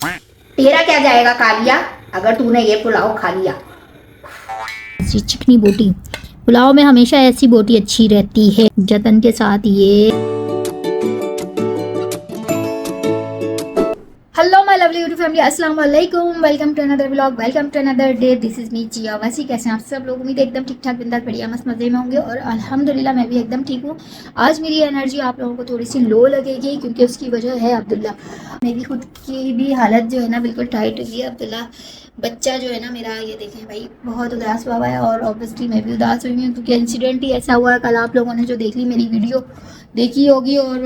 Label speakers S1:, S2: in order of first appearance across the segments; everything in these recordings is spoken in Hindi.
S1: तेरा क्या जाएगा कालिया अगर तूने ये पुलाव खा लिया। चिकनी बोटी पुलाव में हमेशा ऐसी बोटी अच्छी रहती है, जतन के साथ। ये hello my lovely YouTube family, अस्सलाम वालेकुम, welcome to another vlog, welcome to another day. This is me Jiya Vaisi. कैसे हैं आप सब लोग? उम्मीद है एकदम ठीक ठाक, बिंदास, बढ़िया, मस्त मजे में होंगे। और अल्हम्दुलिल्लाह मैं भी एकदम ठीक हूँ। आज मेरी एनर्जी आप लोगों को थोड़ी सी लो लगेगी क्योंकि उसकी वजह है अब्दुल्ला। मेरी खुद की भी हालत जो है ना बिल्कुल टाइट हुई है। अब्दुल्ला बच्चा जो है ना मेरा, ये देखें भाई, बहुत उदास हुआ है। और ऑब्वियसली मैं भी उदास हुई हूँ क्योंकि इंसिडेंट ही ऐसा हुआ है। कल आप लोगों ने जो देख ली मेरी वीडियो देखी होगी। और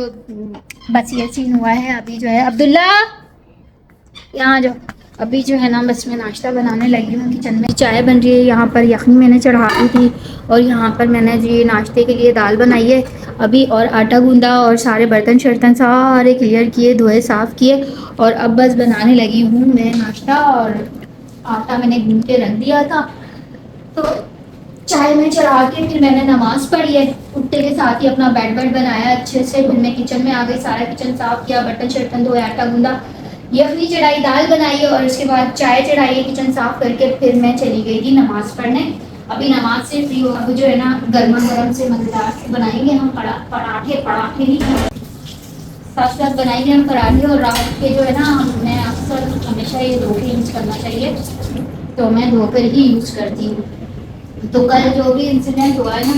S1: बस ये सीन हुआ है। अभी जो है अब्दुल्ला यहाँ जो अभी जो है ना बस मैं नाश्ता बनाने लगी हूँ। किचन में चाय बन रही है, यहाँ पर यखनी मैंने चढ़ा दी थी। और यहाँ पर मैंने जी नाश्ते के लिए दाल बनाई है अभी, और आटा गूंदा और सारे बर्तन शर्तन सारे क्लियर किए, धोए, साफ़ किए। और अब बस बनाने लगी हूँ मैं नाश्ता। और आटा मैंने गूंद के रख दिया था, तो चाय में चढ़ा के फिर मैंने नमाज पढ़ी है। उठते के साथ ही अपना बेड वेड बनाया अच्छे से। फिर मैं किचन में आ गई, सारा किचन साफ किया, बर्तन शर्तन धोए, आटा गूंदा, यखनी चढ़ाई, दाल बनाई और उसके बाद चाय चढ़ाई है। किचन साफ करके फिर मैं चली गई थी नमाज पढ़ने। अभी नमाज से फ्री हो, अभी जो है ना गर्मा गर्म से मजेदार से बनाएंगे हम पराठे पराठे ही साथ साथ बनाएंगे हम पराठे। और रात के जो है ना मैं अक्सर हमेशा ये धो के यूज़ करना चाहिए, तो मैं धोकर ही यूज़ करती हूँ। तो कल जो भी इंसिडेंट हुआ है ना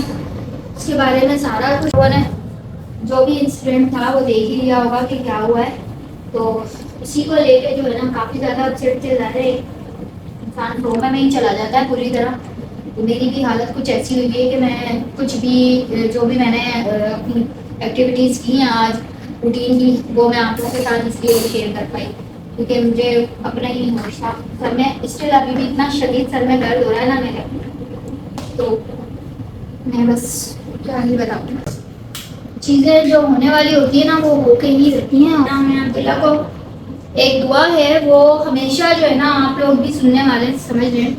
S1: उसके बारे में सारा कुछ ने जो भी इंसिडेंट था वो देख ही लिया होगा कि क्या हुआ है। तो इसी को लेके जो है ना काफ़ी ज़्यादा अपसेट थे, ज़्यादा इंसान ट्रोमा में ही चला जाता है पूरी तरह। तो मेरी भी हालत कुछ ऐसी हुई है कि मैं कुछ भी जो भी मैंने अपनी एक्टिविटीज़ की हैं आज रूटीन की, वो मैं आप लोगों के साथ इसलिए शेयर कर पाई क्योंकि मुझे अपना ही होश था। सर में स्टिल अभी भी इतना शदीद सर में दर्द हो रहा है ना मेरे, तो मैं बस क्या ही बताऊँ। चीज़ें जो होने वाली होती है ना वो होके ही रहती हैं। मैं अब्दुल्ला को एक दुआ है, वो हमेशा जो है ना आप लोग भी सुनने वाले समझ लें,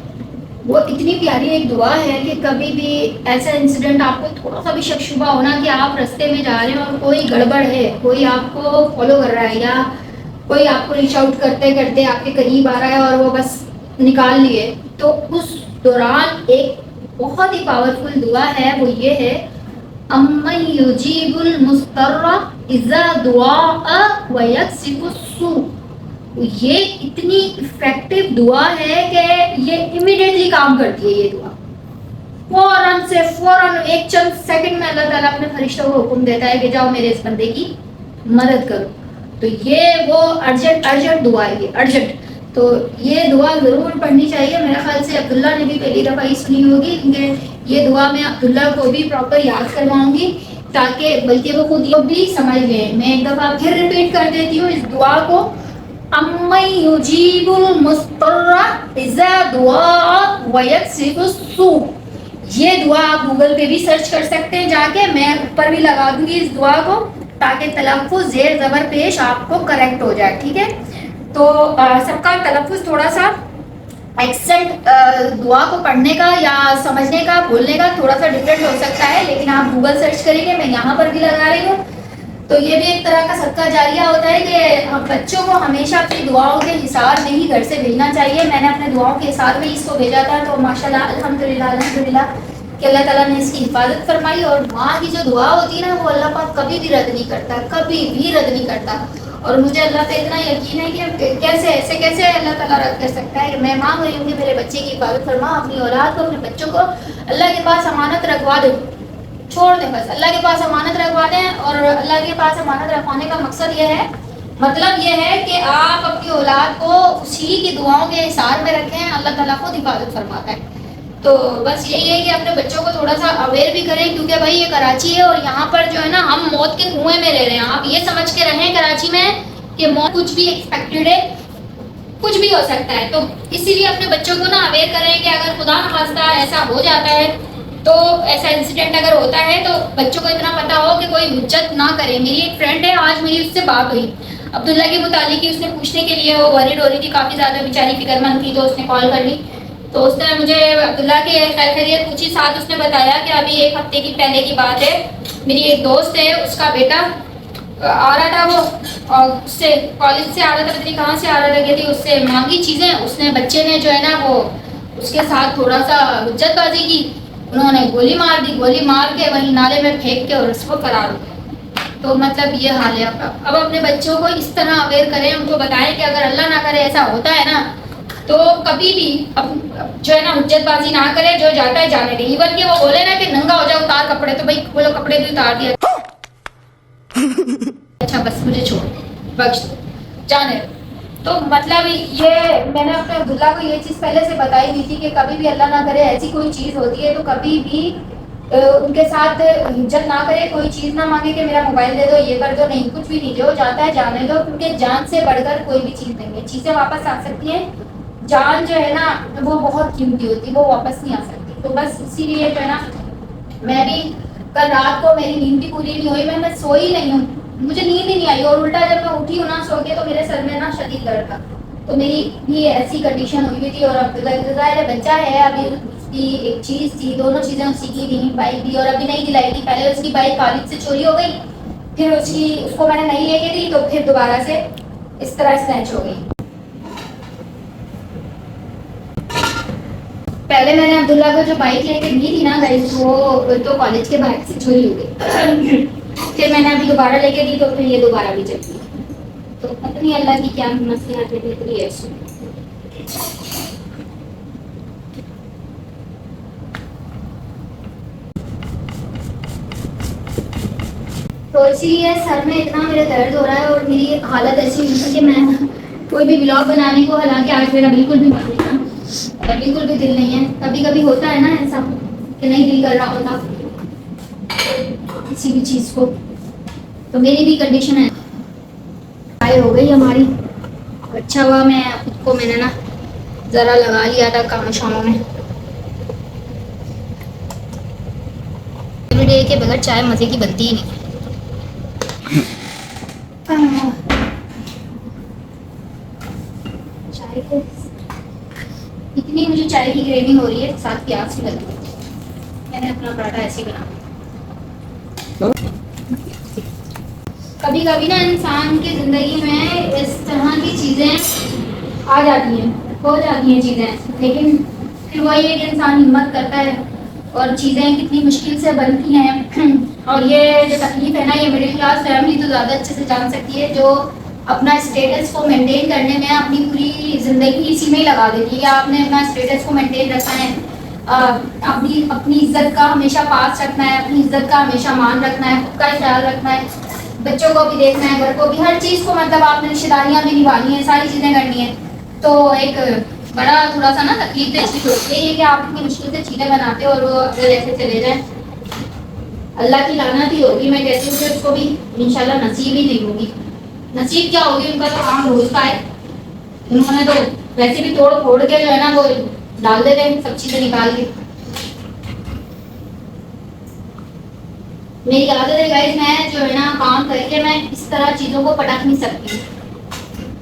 S1: वो इतनी प्यारी एक दुआ है कि कभी भी ऐसा इंसिडेंट आपको थोड़ा सा भी शक शुबा होना कि आप रास्ते में जा रहे हैं और कोई गड़बड़ है, कोई आपको फॉलो कर रहा है या कोई आपको रीच आउट करते करते आपके करीब आ रहा है और वो बस निकाल लिए, तो उस दौरान एक बहुत ही पावरफुल दुआ है, वो ये है, अम्मन युजीबुल मुस्तर्रा इज़ा दुआ व यक्सिफुस सू। ये इतनी इफेक्टिव दुआ है कि ये इमीडिएटली काम करती है। ये दुआ फौरन से फौरन एक चंद सेकंड में अल्लाह ताला अपने फरिश्तों को हुक्म देता है कि जाओ मेरे इस बंदे की मदद करो। तो ये वो अर्जेंट दुआ है, ये अर्जेंट। तो ये दुआ ज़रूर पढ़नी चाहिए। मेरे ख्याल से अब्दुल्ला ने भी पहली दफ़ा ही सुनी होगी, क्योंकि ये दुआ मैं अब्दुल्ला को भी प्रॉपर याद करवाऊंगी ताकि बल्कि वो खुद ये भी समझ लें। मैं एक दफ़ा फिर रिपीट कर देती हूँ इस दुआ को, अम्मन युजीबुल मुस्तर्रा इज़ा दुआ व यक्सिफुस सू। ये दुआ आप गूगल पे भी सर्च कर सकते हैं जाके, मैं ऊपर भी लगा दूंगी इस दुआ को ताकि तलफ़ुज़ ज़ेर ज़बर पेश आपको करेक्ट हो जाए, ठीक है। तो सबका तलफ़ुज़ थोड़ा सा एक्सेंट दुआ को पढ़ने का या समझने का, बोलने का थोड़ा सा डिफरेंट हो सकता है, लेकिन आप गूगल सर्च करेंगे, मैं यहाँ पर भी लगा रही हूँ। तो ये भी एक तरह का सदका जारिया होता है कि हम बच्चों को हमेशा अपनी दुआओं के हिसाब में ही घर से भेजना चाहिए। मैंने अपने दुआओं के हिसाब में ही इसको भेजा था, तो माशाल्लाह अल्हम्दुलिल्लाह अल्हम्दुलिल्लाह कि अल्लाह ताला ने इसकी हिफाजत फरमाई। और माँ की जो दुआ होती है ना वो अल्लाह पाक कभी भी रद्द नहीं करता, कभी भी रद्द नहीं करता। और मुझे अल्लाह पे इतना यकीन है कि कैसे अल्लाह ताला रद्द कर सकता है। मैं मांग रही हूँ कि मेरे बच्चे की हिफाजत फरमा, अपनी औलाद को, अपने बच्चों को अल्लाह के पास अमानत रखवा दो, छोड़ दें, बस अल्लाह के पास अमानत रखवा दें। और अल्लाह के पास अमानत रखवाने का मकसद ये है, मतलब ये है कि आप अपनी औलाद को उसी की दुआओं के हिसाब में रखें, अल्लाह ताला खुद हिफाजत फरमाता है। तो बस यही है कि अपने बच्चों को थोड़ा सा अवेयर भी करें, क्योंकि भाई ये कराची है और यहाँ पर जो है ना हम मौत के कुएं में रह रहे हैं। आप ये समझ के रहें कराची में कि मौत कुछ भी एक्सपेक्टेड है, कुछ भी हो सकता है। तो इसीलिए अपने बच्चों को ना अवेयर करें कि अगर खुदा न खास्ता ऐसा हो जाता है, तो ऐसा इंसिडेंट अगर होता है तो बच्चों को इतना पता हो कि कोई हुज्जत ना करे। मेरी एक फ्रेंड है, आज मेरी उससे बात हुई अब्दुल्ला के मुतालिक, उसने पूछने के लिए, वो वरीड हो रही थी, काफ़ी ज़्यादा बेचारी फिक्रमंद थी, तो उसने कॉल कर ली। तो उसने मुझे अब्दुल्ला की खैरियत पूछी, साथ उसने बताया कि अभी एक हफ्ते की पहले की बात है, मेरी एक दोस्त है, उसका बेटा आ रहा था वो, और उससे कॉलेज से आ रहा था, पता नहीं कहाँ से आ रहा था, कहती उससे मांगी चीज़ें, उसने बच्चे ने जो है ना वो उसके साथ थोड़ा सा हुज्जतबाजी की, उन्होंने गोली मार दी, गोली मार के वहीं नाले में फेंक के और उसको फरार हो गए। तो मतलब ये हाल है। अब अपने बच्चों को इस तरह अवेयर करें, उनको बताएं कि अगर अल्लाह ना करे ऐसा होता है ना, तो कभी भी अब जो है ना हुज्जतबाजी ना करे, जो जाता है जाने दे। इवन कि वो बोले ना कि नंगा हो जाओ, उतार कपड़े, तो भाई बोलो कपड़े भी उतार दिया, अच्छा बस मुझे छोड़, बख्श दो, जाने दो। तो मतलब ये मैंने अपने अब्दुल्ला को ये चीज़ पहले से बताई हुई थी कि कभी भी अल्लाह ना करे ऐसी कोई चीज़ होती है तो कभी भी उनके साथ हिज्जत ना करे, कोई चीज़ ना मांगे कि मेरा मोबाइल दे दो, ये कर दो, नहीं, कुछ भी नहीं, जो जाता है जाने दो, क्योंकि जान से बढ़कर कोई भी चीज़ नहीं है। चीज़ें वापस आ सकती हैं, जान जो है ना वो बहुत कीमती होती है, वो वापस नहीं आ सकती। तो बस इसीलिए जो है ना, मैं भी कल रात को मेरी नींद भी पूरी नहीं हुई, मैं सोई नहीं हूँ, मुझे नींद ही नहीं आई, और उल्टा जब मैं उठी हूँ ना सो के, तो मेरे सर में ना शदीद दर्द था। तो मेरी भी ऐसी कंडीशन हुई थी। और अब ज़ाहिर बच्चा है, अभी उसकी एक चीज़ थी, दोनों चीज़ें उसकी की थी, बाइक भी, और अभी नहीं दिलाई थी। पहले उसकी बाइक कॉलेज से चोरी हो गई, फिर उसको मैंने नहीं लेके दी, तो फिर दोबारा से इस तरह स्नैच हो गई। पहले मैंने अब्दुल्ला को जो बाइक लेके दी थी ना गाइस, वो तो कॉलेज के बाइक से चोरी हो गई। फिर मैंने अभी दोबारा लेके दी, तो फिर ये दोबारा भी चली। तो पता नहीं अल्लाह की क्या नसीहत निकली है इसमें। तो इसीलिए सर में इतना मेरे दर्द हो रहा है, और मेरी हालत ऐसी हुई है कि मैं कोई भी व्लॉग बनाने को, हालांकि आज मेरा बिल्कुल भी मन नहीं था, और बिल्कुल भी दिल नहीं है। कभी कभी होता है ना ऐसा कि नहीं दिल कर रहा होता किसी भी चीज़ को, तो मेरी भी कंडीशन है। आय हो गई हमारी, अच्छा हुआ मैं खुद को मैंने ना ज़रा लगा लिया था कामों शामों में। एवरीडे के बगैर चाय मज़े की बनती ही नहीं। चाय को इतनी मुझे चाय की क्रेविंग हो रही है, साथ प्याज भी लगी। मैंने अपना पराठा ऐसे बना। कभी कभी ना इंसान की ज़िंदगी में इस तरह की चीज़ें आ जाती हैं, हो जाती हैं चीज़ें, लेकिन फिर वही है कि इंसान हिम्मत करता है, और चीज़ें कितनी मुश्किल से बनती हैं। और ये जो तकलीफ है ना, ये मिडिल क्लास फैमिली तो ज़्यादा अच्छे से जान सकती है, जो अपना स्टेटस को मेंटेन करने में अपनी पूरी ज़िंदगी इसी में ही लगा देती है कि आपने अपना स्टेटस को मेंटेन रखना है, अपनी अपनी इज्जत का हमेशा पास रखना है, अपनी इज्जत का हमेशा मान रखना है, खुद का ख्याल रखना है, बच्चों को भी देखना है, घर को भी, हर चीज़ को, मतलब आपने रिश्तेदारियाँ भी निभानी है, सारी चीज़ें करनी है। तो एक बड़ा थोड़ा सा ना तकलीफ दे चीज़ होती है कि आप इतनी मुश्किल से चीज़ें बनाते हो, और वो अगर ऐसे चले जाए, अल्लाह की लानत ही होगी। मैं कहती हूँ कि उसको भी इंशाल्लाह नसीब ही नहीं होगी। नसीब क्या होगी, उनका तो काम रोज का है। उन्होंने तो वैसे भी तोड़ फोड़ के जो है ना वो डाल देते हैं सब चीज़ें निकाल के। मेरी आदत है गाइस, मैं जो है ना काम करके मैं इस तरह चीज़ों को पटक नहीं सकती।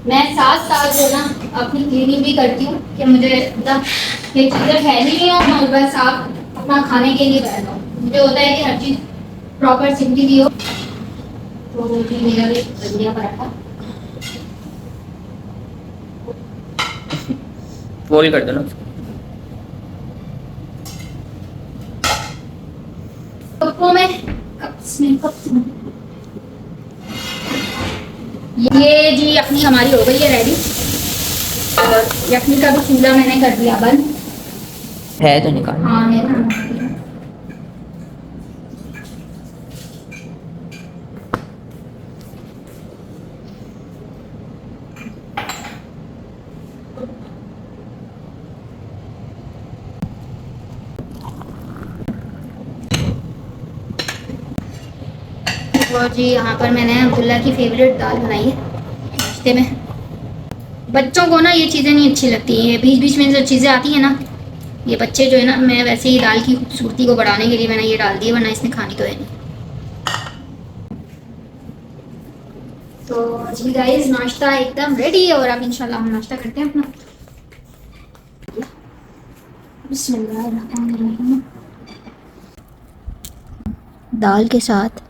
S1: मैं साथ साथ जो है ना अपनी क्लीनिंग भी करती हूँ कि मुझे मतलब ये चीज़ें फैली नहीं हो, और बस आप अपना खाने के लिए बैठ जाओ। मुझे होता है कि हर चीज़ प्रॉपर सिमटी भी हो। तो भी मेरा भी बन गया पराठा।
S2: फोल्ड कर दो ना।
S1: कपों में, कप्स में ये जी यखनी हमारी हो गई है रेडी, और यखनी का भी चूल्हा मैंने कर दिया बंद।
S2: है तो निकाल।
S1: हाँ है ना। और जी यहाँ पर मैंने अब्दुल्ला की फेवरेट दाल बनाई है नाश्ते में। बच्चों को ना ये चीज़ें नहीं अच्छी लगती हैं, बीच बीच में जो चीज़ें आती हैं ना, ये बच्चे जो है ना, मैं वैसे ही दाल की खूबसूरती को बढ़ाने के लिए मैंने ये डाल दी, वरना इसने खानी तो है नहीं। तो जी गाइस, नाश्ता एकदम रेडी है, और अब इंशाल्लाह हम नाश्ता करते हैं अपना। बिस्मिल्लाहिर्रहमानिर्रहीम। दाल के साथ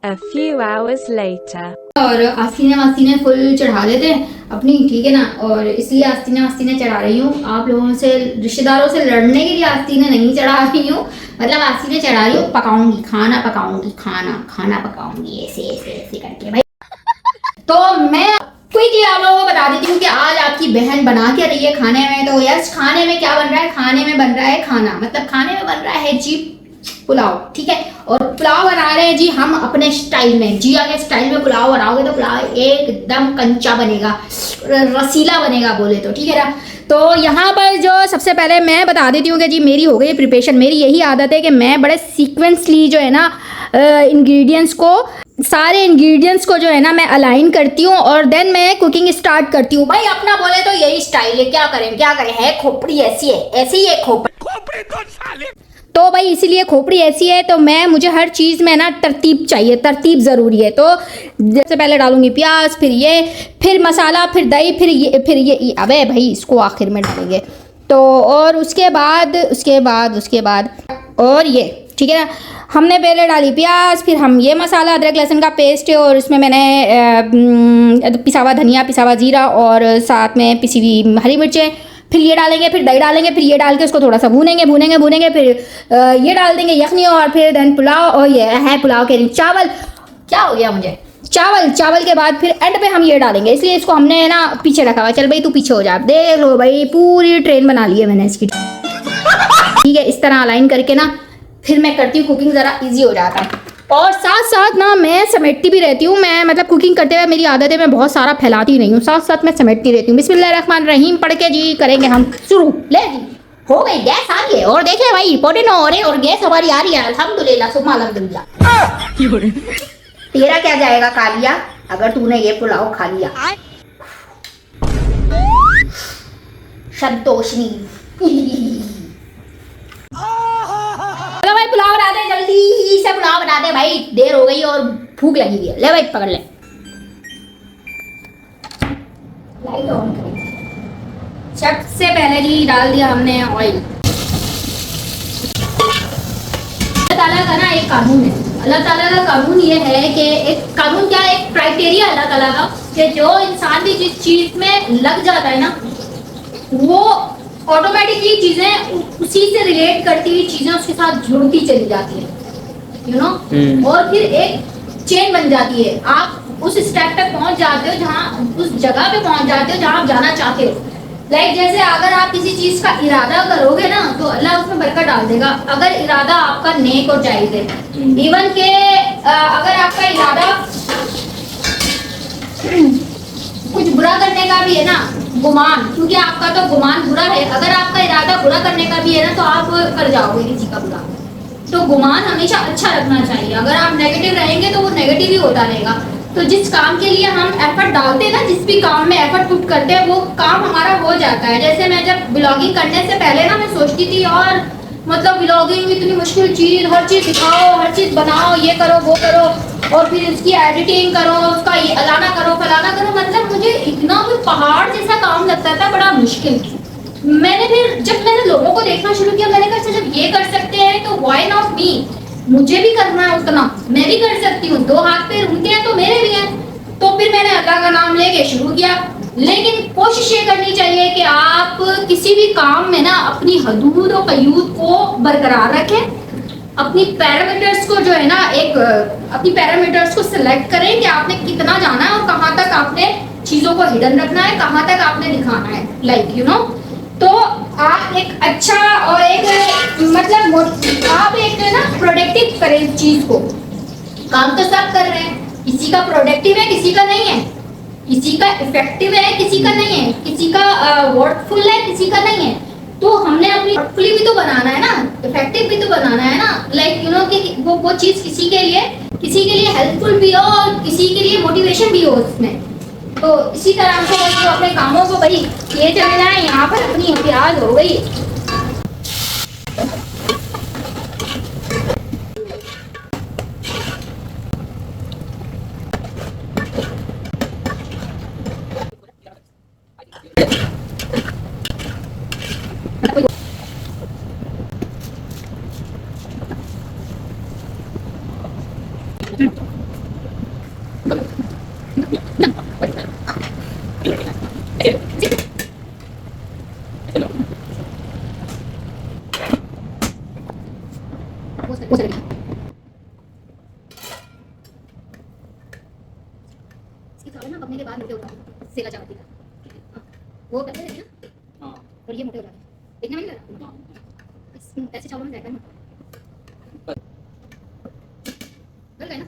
S3: A few hours later.
S1: और आस्तीने वास्तीने फुल चढ़ा देते हैं अपनी, ठीक है ना। और इसलिए आस्तीने वास्तीने चढ़ा रही हूँ, आप लोगों से, रिश्तेदारों से लड़ने के लिए आस्तीने नहीं चढ़ा रही हूँ, मतलब आस्तीने चढ़ा रही हूँ, पकाऊंगी, खाना पकाऊंगी, खाना पकाऊंगी, ऐसे ऐसे ऐसे करके भाई। तो मैं क्विकली आप लोगों को बता देती हूँ कि आज आपकी बहन बना के रही है खाने में। तो यस, खाने में क्या बन रहा है? खाने में बन रहा है खाना, मतलब खाने में बन रहा है जी पुलाव, ठीक है। और पुलाव बना रहे हैं जी हम अपने स्टाइल में, जिया के स्टाइल में पुलाव बनाओगे तो पुलाव एकदम कंचा बनेगा, रसीला बनेगा बोले तो, ठीक है ना। तो यहाँ पर जो सबसे पहले मैं बता देती हूँ कि जी मेरी हो गई प्रिपरेशन। मेरी यही आदत है कि मैं बड़े सीक्वेंसली जो है ना इंग्रेडिएंट्स को, सारे इंग्रेडिएंट्स को जो है ना मैं अलाइन करती हूँ और देन मैं कुकिंग स्टार्ट करती हूँ। भाई अपना बोले तो यही स्टाइल है, क्या करें है खोपड़ी ऐसी है, ऐसी है खोपड़ी तो साले। तो भाई इसीलिए खोपड़ी ऐसी है, तो मुझे हर चीज़ में ना तरतीब चाहिए, तरतीब ज़रूरी है। तो सबसे पहले डालूंगी प्याज, फिर मसाला, फिर दही, फिर ये अबे भाई इसको आखिर में डालेंगे। तो और उसके बाद और ये, ठीक है ना। हमने पहले डाली प्याज, फिर हम ये मसाला, अदरक लहसुन का पेस्ट, और उसमें मैंने पिसा हुआ धनिया, पिसा हुआ जीरा और साथ में पिसी हुई हरी मिर्चें, फिर ये डालेंगे, फिर दही डालेंगे, फिर ये डाल के उसको थोड़ा सा भूनेंगे, फिर ये डाल देंगे यखनी, और फिर देन पुलाव, और ये है पुलाव कह रही हूँ, चावल, क्या हो गया मुझे, चावल के बाद फिर एंड पे हम ये डालेंगे, इसलिए इसको हमने ना पीछे रखा हुआ। चल भाई तू पीछे हो जा, देख लो भाई पूरी ट्रेन बना ली है मैंने इसकी, ठीक है। इस तरह अलाइन करके ना फिर मैं करती हूँ कुकिंग, ज़रा इजी हो जाता है। और साथ साथ ना मैं समेटती भी रहती हूँ, मैं मतलब कुकिंग करते हुए मेरी आदत है मैं बहुत सारा फैलाती नहीं हूँ, साथ साथ मैं समेटती रहती हूँ। बिस्मिल्लाहिर्रहमानिर्रहीम पढ़ के जी करेंगे हम शुरू। ले जी हो गई, गैस आ रही है, और देखे भाई पोटेनो हो रहे, और गैस हमारी आ रही है, अल्हम्दुलिल्लाह सुम्मा अल्हम्दुलिल्लाह। तेरा क्या जाएगा कालिया अगर तूने ये पुलाव खा लिया, संतोषनी। चलो भाई पुलाव बना दे, जल्दी से पुलाव बना दे भाई, देर हो गई और भूख लगी हुई है। ले भाई पकड़ ले, लाइट ऑन करें। सबसे पहले जी डाल दिया हमने ऑयल। अल्लाह ताला का ना एक कानून है, अल्लाह ताला का कानून ये है कि एक कानून क्या, एक क्राइटेरिया अल्लाह ताला का, कि जो इंसान भी जिस चीज में लग जाता है ना वो ऑटोमेटिकली चीजें उसी से रिलेट करती हुई चीजें उसके साथ जुड़ती चली जाती है, यू नो। और फिर एक चेन बन जाती है, आप उस स्टेप तक पहुंच जाते हो, जहाँ उस जगह पे पहुंच जाते हो जहाँ आप जाना चाहते हो। लाइक जैसे अगर आप किसी चीज का इरादा करोगे ना तो अल्लाह उसमें बरकत डाल देगा, अगर इरादा आपका नेक और जायज है। इवन के अगर आपका इरादा कुछ बुरा करने का भी है ना, गुमान, क्योंकि आपका तो गुमान बुरा है, अगर आपका इरादा बुरा करने का भी है ना तो आप कर जाओगे किसी का बुरा। तो गुमान हमेशा अच्छा रखना चाहिए, अगर आप नेगेटिव रहेंगे तो वो नेगेटिव ही होता रहेगा। तो जिस काम के लिए हम एफर्ट डालते हैं ना, जिस भी काम में एफर्ट पुट करते हैं वो काम हमारा हो जाता है। जैसे मैं जब ब्लॉगिंग करने से पहले ना मैं सोचती थी और मतलब ब्लॉगिंग इतनी मुश्किल चीज़, हर चीज़ दिखाओ, हर चीज़ बनाओ, ये करो वो करो, और फिर इसकी एडिटिंग करो, उसका ये अलाना करो फलाना करो, मतलब मुझे इतना कोई पहाड़ जैसा काम लगता था, बड़ा मुश्किल। मैंने फिर जब मैंने लोगों को देखना शुरू किया, मैंने कहा जब ये कर सकते हैं तो व्हाई नॉट मी, मुझे भी करना है उतना, मैं भी कर सकती हूँ, दो हाथ पैर उनके हैं तो मेरे भी हैं। तो फिर मैंने अल्लाह का नाम लेके शुरू किया। लेकिन कोशिश ये करनी चाहिए कि आप किसी भी काम में ना अपनी हदूद और कयूद को बरकरार रखें, अपनी पैरामीटर्स को जो है ना अपनी पैरामीटर्स को सिलेक्ट करें कि आपने कितना जाना है और कहाँ तक आपने चीज़ों को हिडन रखना है, कहाँ तक आपने दिखाना है, लाइक यू नो। तो आप एक अच्छा और एक मतलब आप एक ना प्रोडक्टिव करें चीज़ को। काम तो सब कर रहे हैं, किसी का प्रोडक्टिव है किसी का नहीं है, किसी का इफेक्टिव है किसी का नहीं है, किसी का वर्कफुल है किसी का नहीं है। तो हमने अपनी वर्कफुली भी तो बनाना है ना, इफेक्टिव भी तो बनाना है ना, लाइक यू नो कि वो चीज़ किसी के लिए हेल्पफुल भी हो और किसी के लिए मोटिवेशन भी हो उसमें। तो इसी तरह हमको तो अपने कामों को भाई ये चलना है। यहाँ पर अपनी प्याज हो गई, वो चलेगा। इसके चावल ना पकने के बाद मोटे हो जाते हैं, सेला चावल की तरह। वो पतले रहते हैं ना
S2: हाँ
S1: और ये मोटे हो जाते हैं। देखने में नहीं लग रहा ऐसे चावल में जाएगा ना, गल गए ना।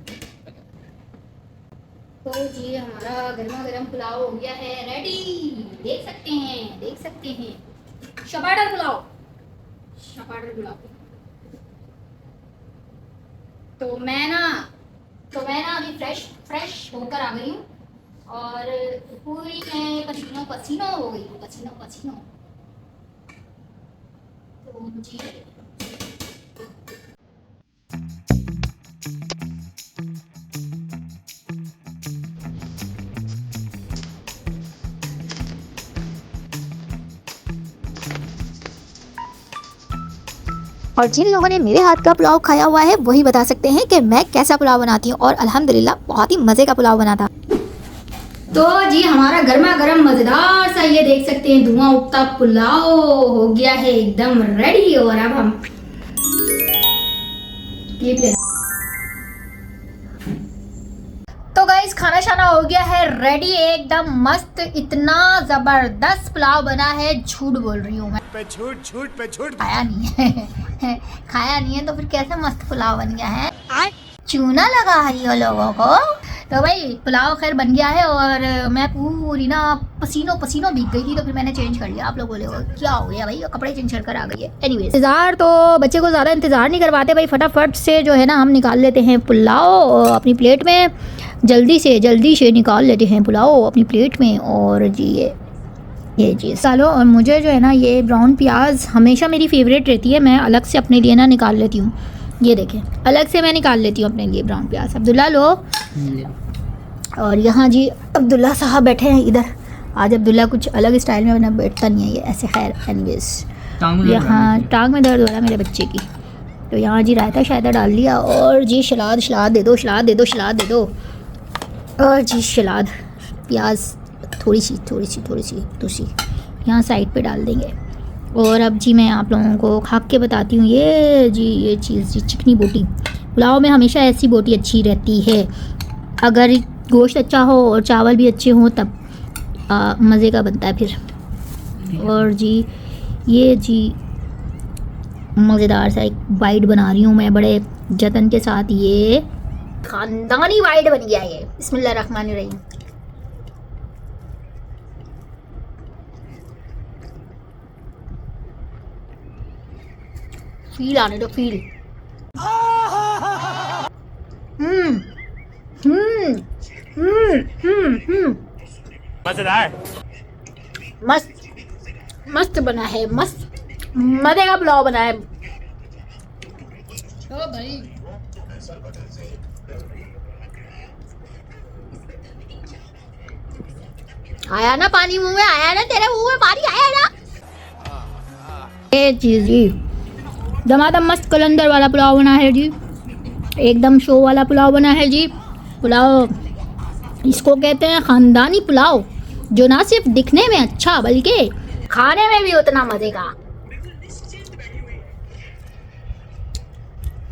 S1: तो जी हमारा गर्मा गर्म पुलाव हो गया है रेडी। देख सकते हैं शपाटर पुलाव। तो मैं ना अभी फ्रेश होकर आ गई हूँ और पूरी मैं पसीनो हो गई हूँ, पसीनो। तो जी
S4: और जिन लोगों ने मेरे हाथ का पुलाव खाया हुआ है वही बता सकते हैं कि मैं कैसा पुलाव बनाती हूँ, और अल्हम्दुलिल्लाह बहुत ही मज़े का पुलाव बना था।
S1: तो जी हमारा गर्मा गर्म मजेदार सा ये देख सकते हैं धुआं उठता पुलाव हो गया है एकदम रेडी। और अब हम क्लिप ले। तो गाइस खाना शाना हो गया है रेडी एकदम मस्त। इतना जबरदस्त पुलाव बना है, झूठ बोल रही हूँ मैं, झूठ खाया नहीं है तो फिर कैसे मस्त पुलाव बन गया है। चूना लगा रही हो लोगों को। तो भाई पुलाव खैर बन गया है और मैं पूरी ना पसीनो भीग गई थी, तो फिर मैंने चेंज कर लिया। आप लोग बोले क्या हो गया भाई, कपड़े चेंज कर आ गई है। एनीवेज इंतजार तो बच्चे को ज़्यादा इंतजार नहीं करवाते भाई, फटाफट से जो है ना हम निकाल लेते हैं पुलाव अपनी प्लेट में। जल्दी से निकाल लेते हैं पुलाव अपनी प्लेट में। और जी ये चीज़ चलो। और मुझे जो है ना ये ब्राउन प्याज हमेशा मेरी फेवरेट रहती है, मैं अलग से अपने लिए ना निकाल लेती हूँ। ये देखें अलग से मैं निकाल लेती हूँ अपने लिए ब्राउन प्याज। अब्दुल्ला लो। और यहाँ जी अब्दुल्ला साहब बैठे हैं इधर। आज अब्दुल्ला कुछ अलग स्टाइल में बना, बैठता नहीं है ये ऐसे। खैर एनीवेज यहाँ टांग में दर्द हो रहा है मेरे बच्चे की। तो यहाँ जी रायता शायदा डाल लिया। और जी सलाद दे दो। और जी सलाद प्याज थोड़ी सी यहाँ साइड पे डाल देंगे। और अब जी मैं आप लोगों को खा के बताती हूँ ये चीज़ जी चिकनी बोटी। पुलाव में हमेशा ऐसी बोटी अच्छी रहती है, अगर गोश्त अच्छा हो और चावल भी अच्छे हों तब मज़े का बनता है फिर। और जी ये जी मज़ेदार सा एक बाइट बना रही हूँ मैं बड़े जतन के साथ। ये खानदानी बाइट बन गया ये। बिस्मिल्लाहिर्रहमानिर्रहीम। फील आने दो, फील।
S5: मजेदार
S1: मस्त बना है, मस्त मजे का पुलाव बना है। ओ भाई आया ना पानी मुंह में, आया ना तेरे मुंह में पानी आया ना। ये चीज जी दमादम मस्त कलंदर वाला पुलाव बना है जी, एकदम शो वाला पुलाव बना है जी। पुलाव इसको कहते हैं खानदानी पुलाव, जो ना सिर्फ दिखने में अच्छा बल्कि खाने में भी उतना मजे का।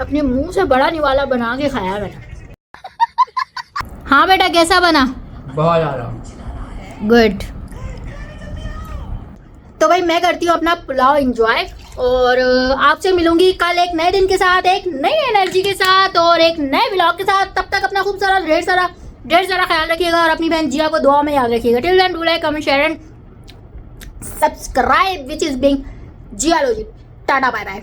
S1: अपने मुंह से बड़ा निवाला बना के खाया मैंने। हाँ बेटा कैसा बना?
S2: बहुत ज़्यादा
S1: गुड। तो भाई मैं करती हूँ अपना पुलाव एंजॉय और आपसे मिलूंगी कल एक नए दिन के साथ, एक नई एनर्जी के साथ और एक नए व्लॉग के साथ। तब तक अपना खूब सारा ढेर सारा ख्याल रखिएगा और अपनी बहन जिया को दुआ में याद रखिएगा। Till then do like comment share and subscribe which is being जिया। लो जी टाटा बाय बाय।